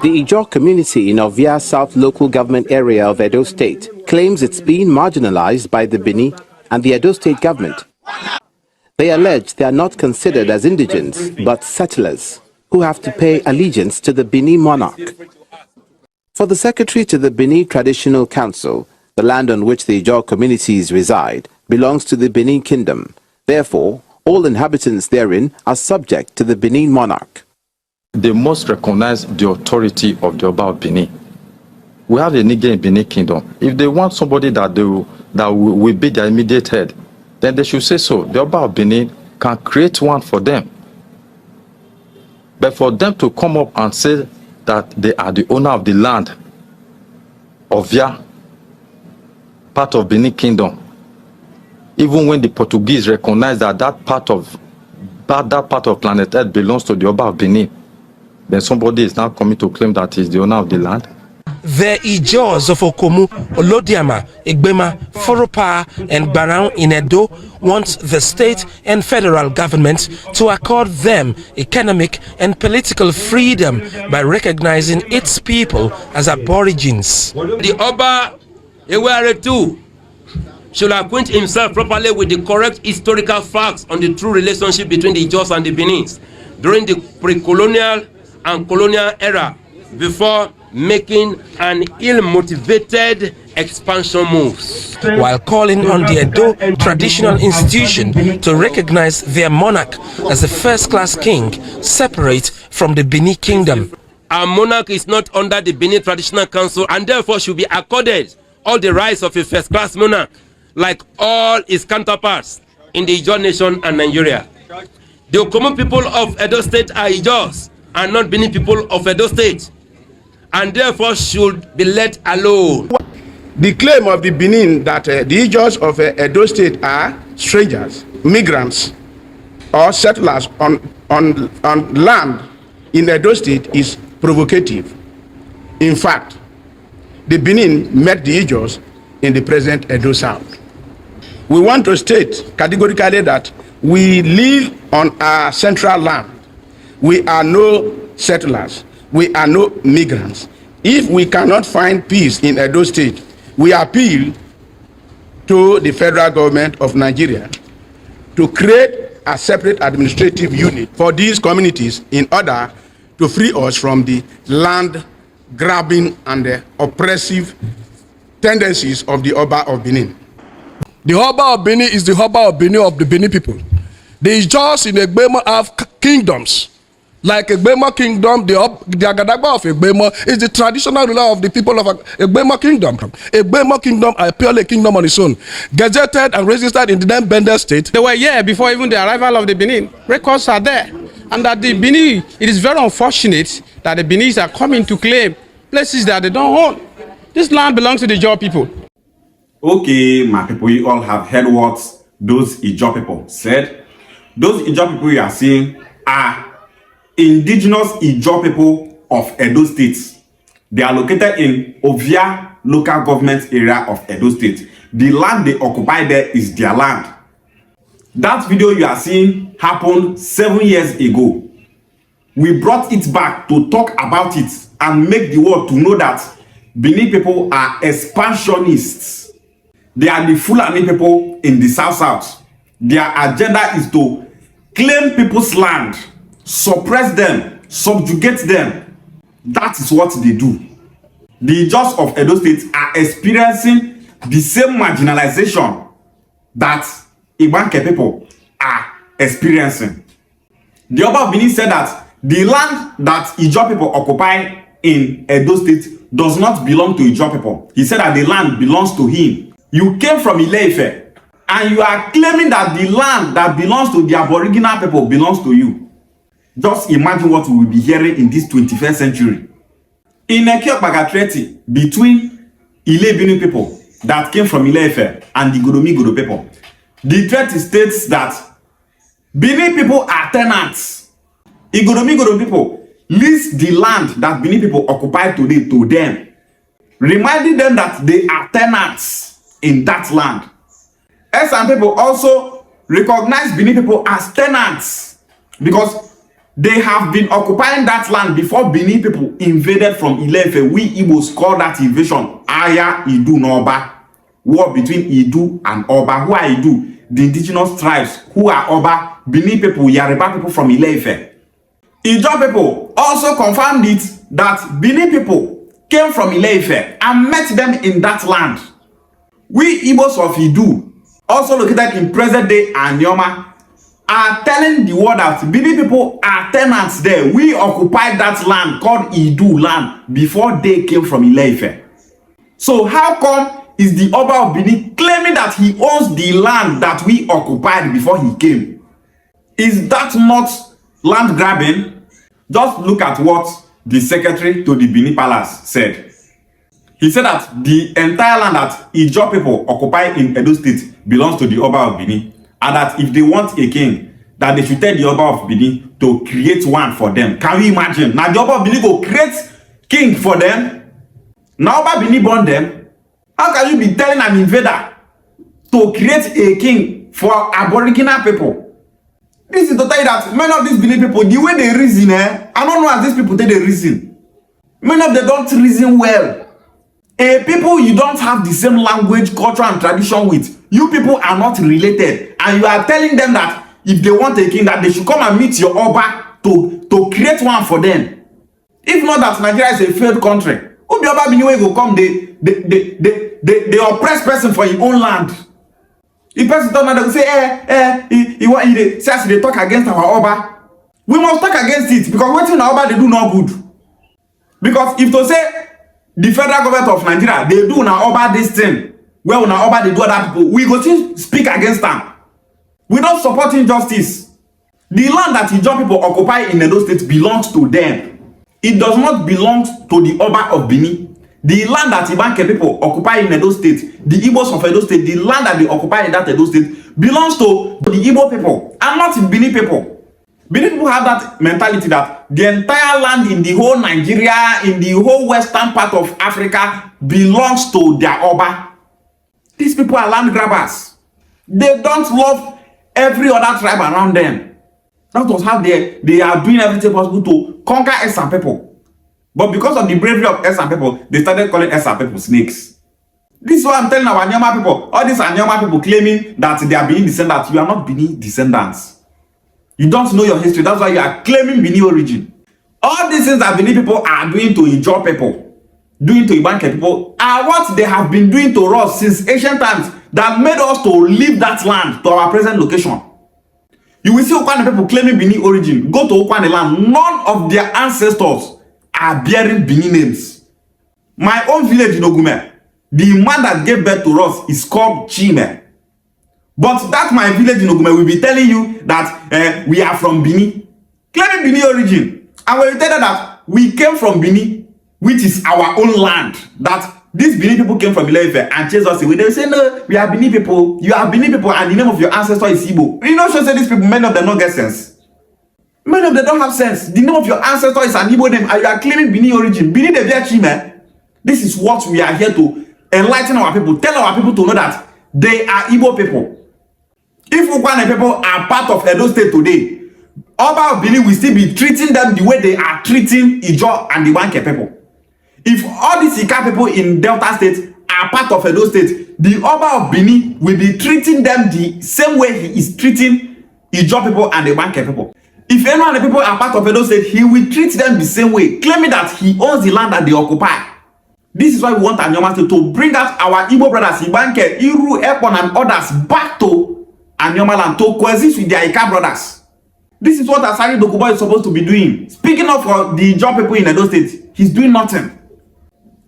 The Ijaw community in Ovia South local government area of Edo State claims it's being marginalized by the Bini and the Edo State government. They allege they are not considered as indigents, but settlers who have to pay allegiance to the Bini monarch. For the secretary to the Bini Traditional Council, the land on which the Ijaw communities reside belongs to the Benin Kingdom. Therefore, all inhabitants therein are subject to the Benin monarch. They must recognize the authority of the Oba of Benin. We have a nigger in Benin Kingdom. If they want somebody that will be their immediate head, then they should say so. The Oba of Benin can create one for them. But for them to come up and say that they are the owner of the land of Ovia, part of Benin Kingdom, even when the Portuguese recognize that that part of planet Earth belongs to the Oba of Benin, then somebody is now coming to claim that he's the owner of the land. The Ijaws of Okomu, Olodiama, Egbema, Foropa, and Barao in Edo want the state and federal government to accord them economic and political freedom by recognizing its people as aborigines. The Oba Eweretu should acquaint himself properly with the correct historical facts on the true relationship between the Ijaws and the Benins during the pre-colonial and colonial era before making an ill-motivated expansion moves. While calling on the Edo traditional institution to recognize their monarch as a first-class king separate from the Bini Kingdom. Our monarch is not under the Bini Traditional Council and therefore should be accorded all the rights of a first-class monarch like all his counterparts in the Ijaw nation and Nigeria. The Okomu people of Edo State are Ijaws and not Bini people of Edo State, and therefore should be let alone. The claim of the Benin that the Ijaws of Edo State are strangers, migrants, or settlers on land in Edo State is provocative. In fact, the Benin met the Ijaws in the present Edo South. We want to state categorically that we live on our central land. We are no settlers. We are no migrants. If we cannot find peace in Edo State, we appeal to the federal government of Nigeria to create a separate administrative unit for these communities in order to free us from the land grabbing and the oppressive tendencies of the Oba of Benin. The Oba of Benin is the Oba of Benin of the Benin people. The Ijaws in Egbema have kingdoms. Like Egbema Kingdom, the Agadagba of Egbema is the traditional ruler of the people of Egbema Kingdom. Egbema Kingdom are purely a kingdom on its own, gazetted and registered in the then Bender state. They were here before even the arrival of the Benin. Records are there. And that the Benin, it is very unfortunate that the Benis are coming to claim places that they don't own. This land belongs to the Ijaw people. Okay, my people, you all have heard what those Ijaw people said. Those Ijaw people you are seeing are indigenous Ijaw people of Edo State. They are located in Ovia local government area of Edo State. The land they occupy there is their land. That video you are seeing happened 7 years ago. We brought it back to talk about it and make the world to know that Bini people are expansionists. They are the Fulani people in the South. Their agenda is to claim people's land, suppress them, subjugate them. That is what they do. The Ijaws of Edo State are experiencing the same marginalization that Ibanke people are experiencing. The Oba of Benin said that the land that Ijaw people occupy in Edo State does not belong to Ijaw people. He said that the land belongs to him. You came from Ile-Ife and you are claiming that the land that belongs to the Aboriginal people belongs to you. Just imagine what we will be hearing in this 21st century. In a Treaty between Ile-Bini people that came from Ile-Ife and the Godomi people, the treaty states that Bini people are tenants. Igodomi people lease the land that Bini people occupy today to them, reminding them that they are tenants in that land. Some people also recognize Bini people as tenants because They have been occupying that land before Bini people invaded from Ile-Ife. We Igbos call that invasion Aya, Idu, and Oba. War between Idu and Oba. Who are Idu? The indigenous tribes. Who are Oba? Bini people, Yoruba people from Ile-Ife. Ijaw people also confirmed it that Bini people came from Ile-Ife and met them in that land. We Igbos of Idu, also located in present-day Anioma, are telling the world that Bini people are tenants there. We occupied that land called Idu land before they came from Ile-Ife. So how come is the Oba of Benin claiming that he owns the land that we occupied before he came? Is that not land grabbing? Just look at what the secretary to the Bini Palace said. He said that the entire land that Ijaw people occupy in Edo State belongs to the Oba of Benin, and that if they want a king, that they should tell the Oba of Benin to create one for them. Can you imagine? Now the Oba of Benin go create king for them. Now Oba Benin born them. How can you be telling an invader to create a king for aboriginal people? This is to tell you that many of these Benin people, the way they reason, I don't know as these people take the reason. Many of them don't reason well. People you don't have the same language, culture, and tradition with, you people are not related, and you are telling them that if they want a king, that they should come and meet your Oba to create one for them. If not that Nigeria is a failed country, who the Oba Bini go come, they oppress person for your own land. If person turn around and say, say they talk against our Oba, we must talk against it, because what in our Oba they do not good. Because if to say the federal government of Nigeria, they do now Oba this thing, well now Oba they do other people, we go to speak against them. We don't support injustice. The land that Ijaw people occupy in Edo State belongs to them. It does not belong to the Oba of Benin. The land that Ibanke people occupy in Edo State, the Igbos of Edo State, the land that they occupy in that Edo State belongs to the Igbo people and not Bini people. Bini people have that mentality that the entire land in the whole Nigeria, in the whole western part of Africa belongs to their Oba. These people are land grabbers. They don't love every other tribe around them. That was how they are doing everything possible to conquer Esan people. But because of the bravery of Esan people, they started calling Esan people snakes. This is what I'm telling our Anyama people. All these Anyama people claiming that they are Bini descendants. You are not Bini descendants. You don't know your history. That's why you are claiming Bini origin. All these things that Bini people are doing to Ijaw people, doing to Ibanke people, are what they have been doing to us since ancient times, that made us to leave that land to our present location. You will see Okwane people claiming Bini origin. Go to Okwane land. None of their ancestors are bearing Bini names. My own village in Ogume, the man that gave birth to us is called Chime. But that my village in Ogume will be telling you that we are from Bini, claiming Bini origin. And when we tell them that we came from Bini, which is our own land, that these Bini people came from Ile-Ife and chased us away, they will say, no, we are Bini people. You are Bini people and the name of your ancestor is Igbo. You know, show say these people, many of them don't get sense. Many of them don't have sense. The name of your ancestor is an Igbo name and you are claiming Bini origin. Bini de Chime. This is what we are here to enlighten our people. Tell our people to know that they are Igbo people. If Okwane people are part of Edo State today, Oba of Benin will still be treating them the way they are treating Ijaw and the Ibanke people. If all these Ika people in Delta State are part of Edo State, the Oba of Benin will be treating them the same way he is treating Ijaw people and the Ibanke people. If any of the people are part of Edo State, he will treat them the same way, claiming that he owns the land that they occupy. This is why we want Anyama State to bring out our Igbo brothers, Ibanke, Iru, Epon, and others back to Anyama land to coexist with their Ika brothers. This is what Asari Dokubo is supposed to be doing. Speaking of the Ijaw people in Edo State, he's doing nothing.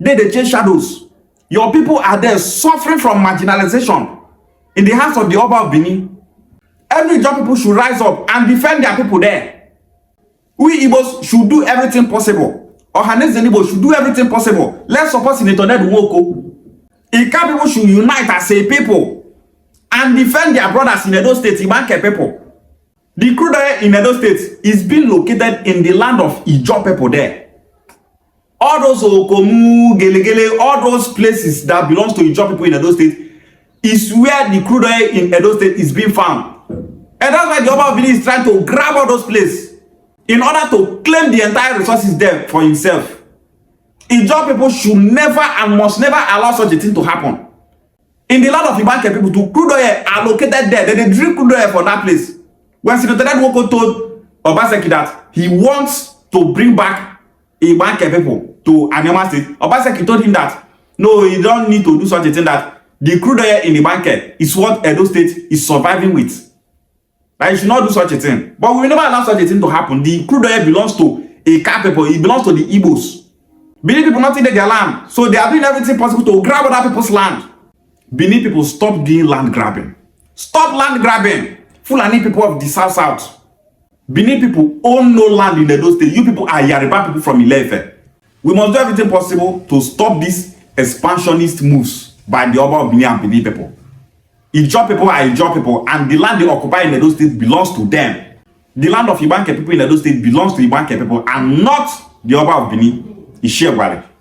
They chase shadows. Your people are there suffering from marginalization in the hands of the Oba of Benin. Every Ijaw people should rise up and defend their people there. We Igbos should do everything possible. Ohanes Igbo should do everything possible. Let's support Senator Ned Nwoko. Ika people should unite as a people and defend their brothers in Edo State, Ibanke people. The crude oil in Edo State is being located in the land of Ijaw people there. All those Okomu, Gelegele, all those places that belongs to Ijaw people in Edo State is where the crude oil in Edo State is being found. And that's why the Oba of Benin is trying to grab all those places. in order to claim the entire resources there for himself. Ijaw people should never and must never allow such a thing to happen. In the land of Ibanke people, to crude oil allocated there, they drink crude oil from that place. When Senator Nwoko told Obaseki that he wants to bring back Ibanke people to Anyama State, Obaseki told him that no, you don't need to do such a thing, that the crude oil in Ibanke is what Edo State is surviving with. That you should not do such a thing. But we will never allow such a thing to happen. The crude oil belongs to a Ika people, it belongs to the Igbos. Bini people not in their land, so they are doing everything possible to grab other people's land. Bini people, stop doing land grabbing. Stop land grabbing. Fulani people of the South. Bini people own no land in Edo State. You people are Yoruba people from Ilefe. We must do everything possible to stop these expansionist moves by the Oba of Benin and Bini people. Ijaw people are Ijaw people, and the land they occupy in Edo State belongs to them. The land of Ibanke people in Edo State belongs to Ibanke people and not the Oba of Benin. Ijaw.